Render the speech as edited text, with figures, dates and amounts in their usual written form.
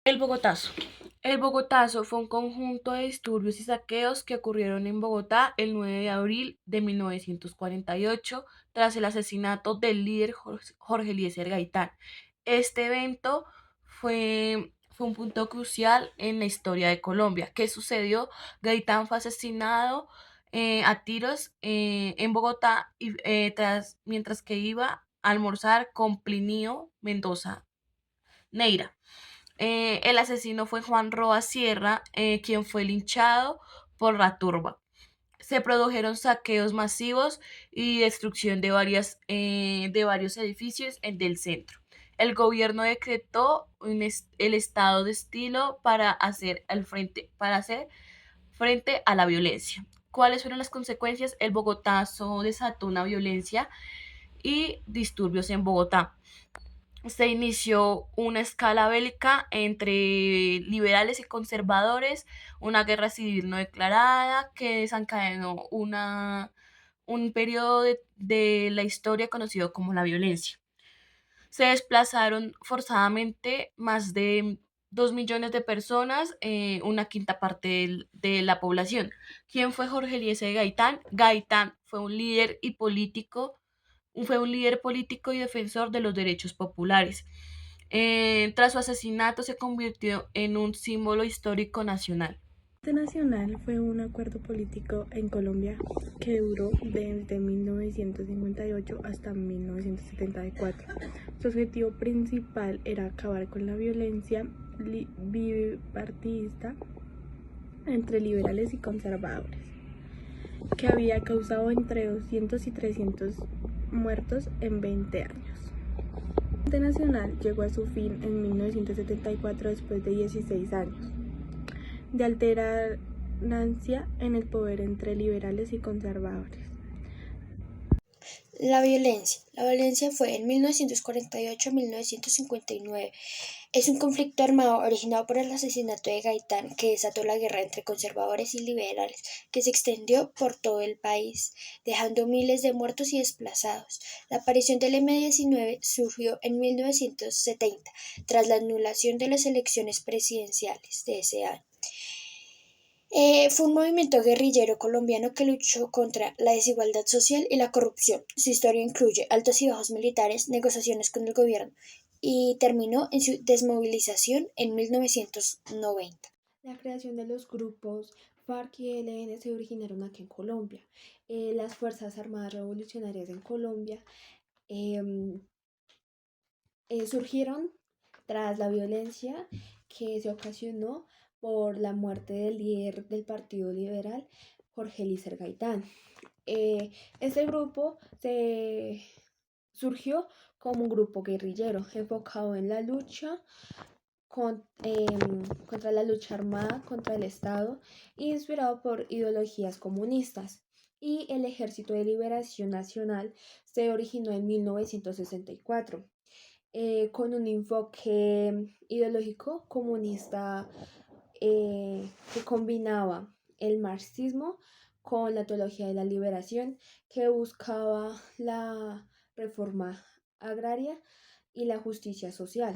El Bogotazo. El Bogotazo fue un conjunto de disturbios y saqueos que ocurrieron en Bogotá el 9 de abril de 1948 tras el asesinato del líder Jorge Eliezer Gaitán. Este evento fue un punto crucial en la historia de Colombia. ¿Qué sucedió? Gaitán fue asesinado a tiros en Bogotá mientras que iba a almorzar con Plinio Mendoza Neira. El asesino fue Juan Roa Sierra, quien fue linchado por la turba. Se produjeron saqueos masivos y destrucción de varios edificios del centro. El gobierno decretó el estado de estilo para hacer frente a la violencia. ¿Cuáles fueron las consecuencias? El Bogotazo desató una violencia y disturbios en Bogotá. Se inició una escala bélica entre liberales y conservadores, una guerra civil no declarada que desencadenó un periodo de la historia conocido como la violencia. Se desplazaron forzadamente más de 2 millones de personas, una quinta parte de la población. ¿Quién fue Jorge Eliezer Gaitán? Gaitán fue un líder político y defensor de los derechos populares. Tras su asesinato se convirtió en un símbolo histórico nacional. El Pacto Nacional fue un acuerdo político en Colombia que duró desde 1958 hasta 1974. Su objetivo principal era acabar con la violencia bipartidista entre liberales y conservadores, que había causado entre 200 y 300 muertos en 20 años. El Pacto Nacional llegó a su fin en 1974 después de 16 años de alternancia en el poder entre liberales y conservadores. La violencia. La violencia fue en 1948 a 1959. Es un conflicto armado originado por el asesinato de Gaitán que desató la guerra entre conservadores y liberales, que se extendió por todo el país, dejando miles de muertos y desplazados. La aparición del M-19 surgió en 1970, tras la anulación de las elecciones presidenciales de ese año. Fue un movimiento guerrillero colombiano que luchó contra la desigualdad social y la corrupción. Su historia incluye altos y bajos militares, negociaciones con el gobierno y terminó en su desmovilización en 1990. La creación de los grupos FARC y ELN se originaron aquí en Colombia. Las Fuerzas Armadas Revolucionarias en Colombia em, surgieron tras la violencia que se ocasionó por la muerte del líder del Partido Liberal, Jorge Eliezer Gaitán. Este grupo surgió como un grupo guerrillero enfocado en la lucha contra la lucha armada contra el Estado, inspirado por ideologías comunistas. Y el Ejército de Liberación Nacional se originó en 1964 con un enfoque ideológico comunista que combinaba el marxismo con la teología de la liberación, que buscaba la reforma agraria y la justicia social.